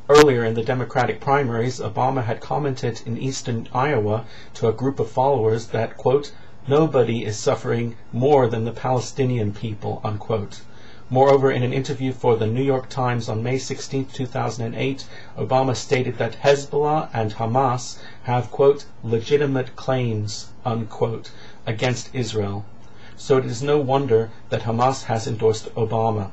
Earlier in the Democratic primaries, Obama had commented in eastern Iowa to a group of followers that, quote, "Nobody is suffering more than the Palestinian people," unquote. Moreover, in an interview for the New York Times on May 16, 2008, Obama stated that Hezbollah and Hamas have, quote, "legitimate claims," unquote, against Israel. So it is no wonder that Hamas has endorsed Obama.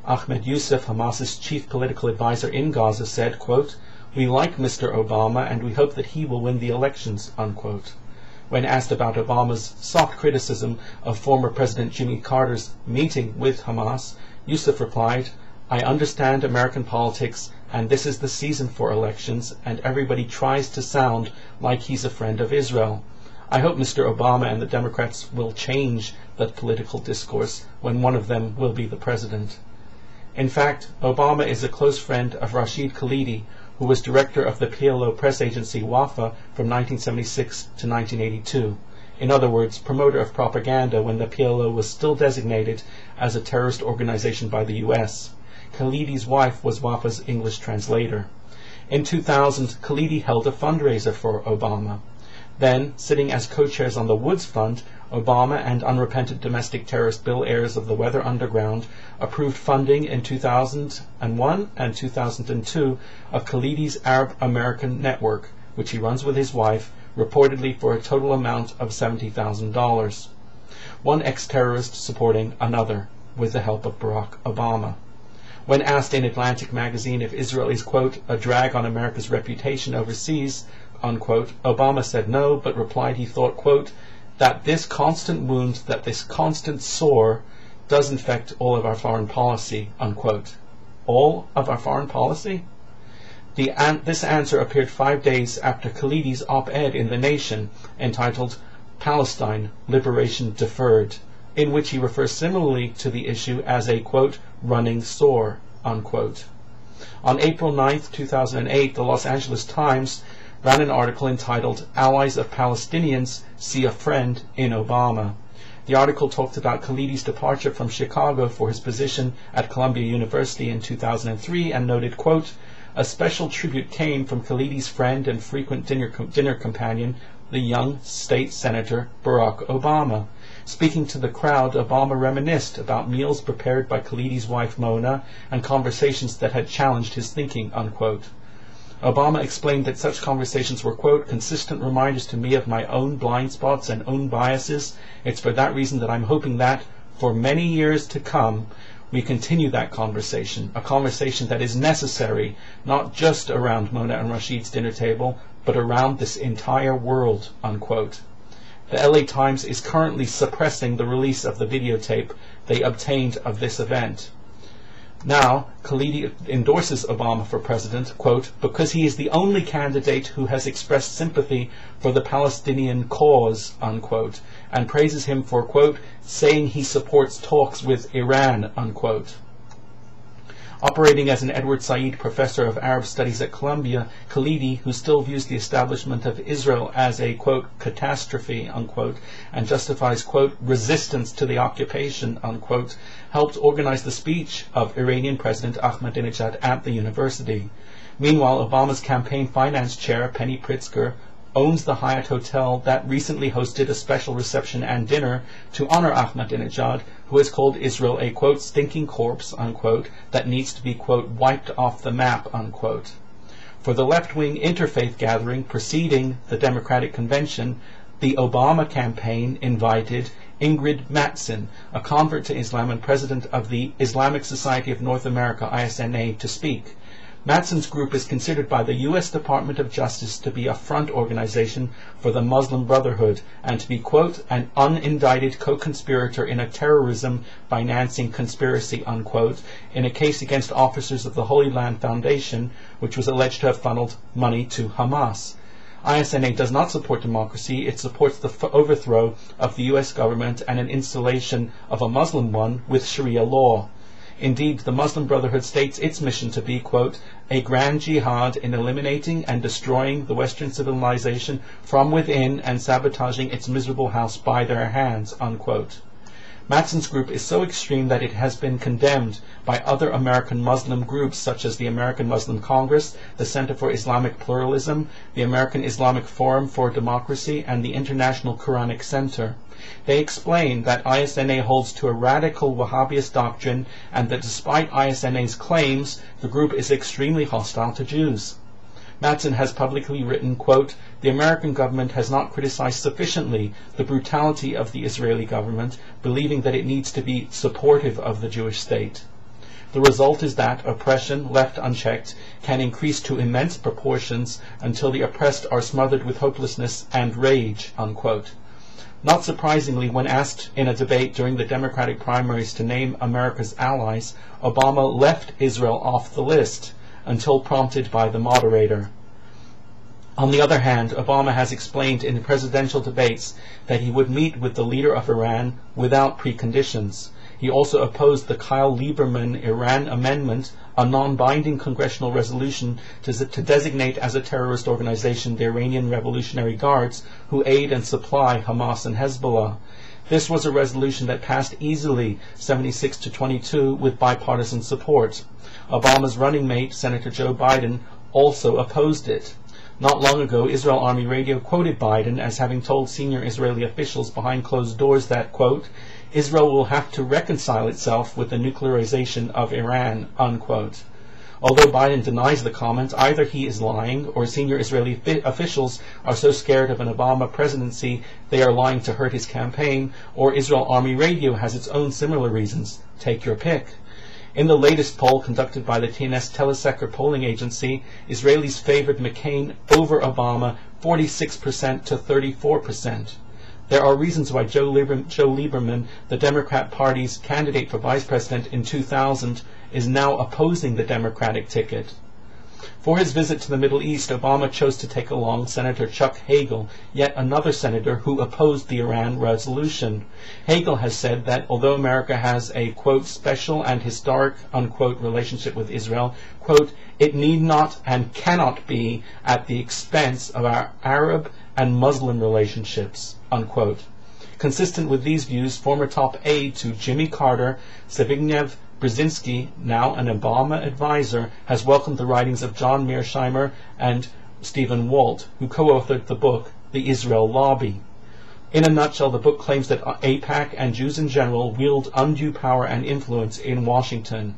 Ahmed Youssef, Hamas's chief political advisor in Gaza, said, quote, "We like Mr. Obama and we hope that he will win the elections," unquote. When asked about Obama's soft criticism of former President Jimmy Carter's meeting with Hamas, Youssef replied, "I understand American politics, and this is the season for elections, and everybody tries to sound like he's a friend of Israel. I hope Mr. Obama and the Democrats will change that political discourse when one of them will be the president." In fact, Obama is a close friend of Rashid Khalidi, who was director of the PLO press agency Wafa from 1976 to 1982. In other words, promoter of propaganda when the PLO was still designated as a terrorist organization by the US. Khalidi's wife was Wafa's English translator. In 2000, Khalidi held a fundraiser for Obama. Then, sitting as co-chairs on the Woods Fund, Obama and unrepentant domestic terrorist Bill Ayers of the Weather Underground approved funding in 2001 and 2002 of Khalidi's Arab American Network, which he runs with his wife, reportedly for a total amount of $70,000. One ex-terrorist supporting another, with the help of Barack Obama. When asked in Atlantic magazine if Israel is, quote, "a drag on America's reputation overseas," unquote, Obama said no, but replied he thought, quote, "that this constant wound, that this constant sore, does infect all of our foreign policy," unquote. All of our foreign policy? This answer appeared 5 days after Khalidi's op-ed in The Nation, entitled "Palestine, Liberation Deferred," in which he refers similarly to the issue as a, quote, "running sore," unquote. On April 9, 2008, the Los Angeles Times ran an article entitled "Allies of Palestinians See a Friend in Obama." The article talked about Khalidi's departure from Chicago for his position at Columbia University in 2003 and noted, quote, "A special tribute came from Khalidi's friend and frequent dinner companion, the young state senator Barack Obama. Speaking to the crowd, Obama reminisced about meals prepared by Khalidi's wife Mona and conversations that had challenged his thinking," unquote. Obama explained that such conversations were, quote, "consistent reminders to me of my own blind spots and own biases. It's for that reason that I'm hoping that, for many years to come, we continue that conversation, a conversation that is necessary, not just around Mona and Rashid's dinner table, but around this entire world," unquote. The LA Times is currently suppressing the release of the videotape they obtained of this event. Now, Khalidi endorses Obama for president, quote, "because he is the only candidate who has expressed sympathy for the Palestinian cause," unquote, and praises him for, quote, "saying he supports talks with Iran," unquote. Operating as an Edward Said Professor of Arab Studies at Columbia, Khalidi, who still views the establishment of Israel as a, quote, "catastrophe," unquote, and justifies, quote, "resistance to the occupation," unquote, helped organize the speech of Iranian President Ahmadinejad at the university. Meanwhile, Obama's campaign finance chair, Penny Pritzker, owns the Hyatt Hotel that recently hosted a special reception and dinner to honor Ahmadinejad, who has called Israel a, quote, "stinking corpse," unquote, that needs to be, quote, "wiped off the map," unquote. For the left-wing interfaith gathering preceding the Democratic convention, the Obama campaign invited Ingrid Mattson, a convert to Islam and president of the Islamic Society of North America, ISNA, to speak. Mattson's group is considered by the U.S. Department of Justice to be a front organization for the Muslim Brotherhood and to be, quote, "an unindicted co-conspirator in a terrorism financing conspiracy," unquote, in a case against officers of the Holy Land Foundation, which was alleged to have funneled money to Hamas. ISNA does not support democracy. It supports the overthrow of the U.S. government and an installation of a Muslim one with Sharia law. Indeed, the Muslim Brotherhood states its mission to be, quote, "a grand jihad in eliminating and destroying the Western civilization from within and sabotaging its miserable house by their hands," unquote. Mattson's group is so extreme that it has been condemned by other American Muslim groups such as the American Muslim Congress, the Center for Islamic Pluralism, the American Islamic Forum for Democracy, and the International Quranic Center. They explain that ISNA holds to a radical Wahhabist doctrine and that despite ISNA's claims, the group is extremely hostile to Jews. Mattson has publicly written, quote, "The American government has not criticized sufficiently the brutality of the Israeli government, believing that it needs to be supportive of the Jewish state. The result is that oppression, left unchecked, can increase to immense proportions until the oppressed are smothered with hopelessness and rage," unquote. Not surprisingly, when asked in a debate during the Democratic primaries to name America's allies, Obama left Israel off the list until prompted by the moderator. On the other hand, Obama has explained in presidential debates that he would meet with the leader of Iran without preconditions. He also opposed the Kyle Lieberman Iran Amendment, a non-binding congressional resolution to designate as a terrorist organization the Iranian Revolutionary Guards, who aid and supply Hamas and Hezbollah. This was a resolution that passed easily, 76 to 22, with bipartisan support. Obama's running mate, Senator Joe Biden, also opposed it. Not long ago, Israel Army Radio quoted Biden as having told senior Israeli officials behind closed doors that, quote, "Israel will have to reconcile itself with the nuclearization of Iran," unquote. Although Biden denies the comment, either he is lying or senior Israeli officials are so scared of an Obama presidency they are lying to hurt his campaign, or Israel Army Radio has its own similar reasons. Take your pick. In the latest poll conducted by the TNS Telesecker polling agency, Israelis favored McCain over Obama 46% to 34%. There are reasons why Joe Lieberman, the Democrat Party's candidate for vice president in 2000, is now opposing the Democratic ticket. For his visit to the Middle East, Obama chose to take along Senator Chuck Hagel, yet another senator who opposed the Iran resolution. Hagel has said that although America has a, quote, "special and historic," unquote, relationship with Israel, quote, "it need not and cannot be at the expense of our Arab and Muslim relationships," unquote. Consistent with these views, former top aide to Jimmy Carter, Zbigniew Brzezinski, now an Obama advisor, has welcomed the writings of John Mearsheimer and Stephen Walt, who co-authored the book, The Israel Lobby. In a nutshell, the book claims that AIPAC and Jews in general wield undue power and influence in Washington.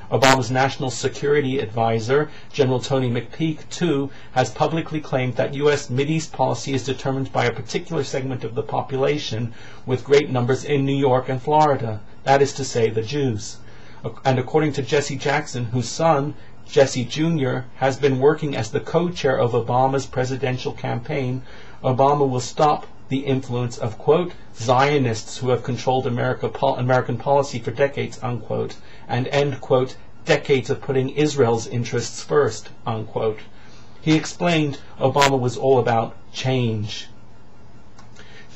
Obama's national security advisor, General Tony McPeak, too, has publicly claimed that U.S. Mideast policy is determined by a particular segment of the population, with great numbers in New York and Florida, that is to say, the Jews. And according to Jesse Jackson, whose son, Jesse Jr., has been working as the co-chair of Obama's presidential campaign, Obama will stop the influence of, quote, "Zionists who have controlled American policy for decades," unquote, and end, quote, "decades of putting Israel's interests first," unquote. He explained Obama was all about change.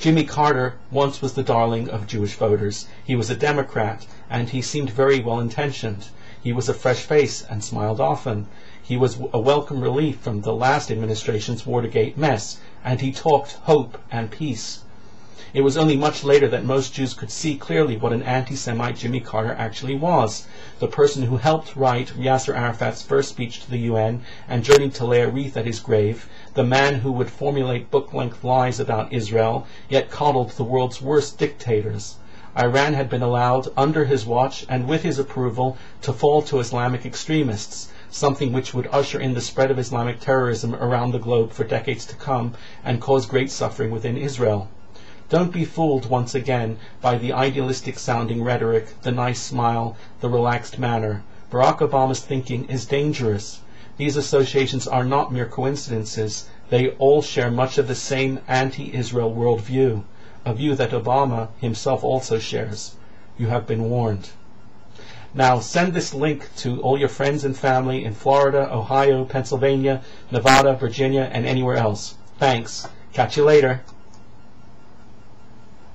Jimmy Carter once was the darling of Jewish voters. He was a Democrat, and he seemed very well-intentioned. He was a fresh face and smiled often. He was a welcome relief from the last administration's Watergate mess, and he talked hope and peace. It was only much later that most Jews could see clearly what an anti-Semite Jimmy Carter actually was, the person who helped write Yasser Arafat's first speech to the UN and journeyed to lay a wreath at his grave, the man who would formulate book-length lies about Israel, yet coddled the world's worst dictators. Iran had been allowed, under his watch and with his approval, to fall to Islamic extremists, something which would usher in the spread of Islamic terrorism around the globe for decades to come and cause great suffering within Israel. Don't be fooled once again by the idealistic-sounding rhetoric, the nice smile, the relaxed manner. Barack Obama's thinking is dangerous. These associations are not mere coincidences. They all share much of the same anti-Israel worldview, a view that Obama himself also shares. You have been warned. Now send this link to all your friends and family in Florida, Ohio, Pennsylvania, Nevada, Virginia, and anywhere else. Thanks. Catch you later.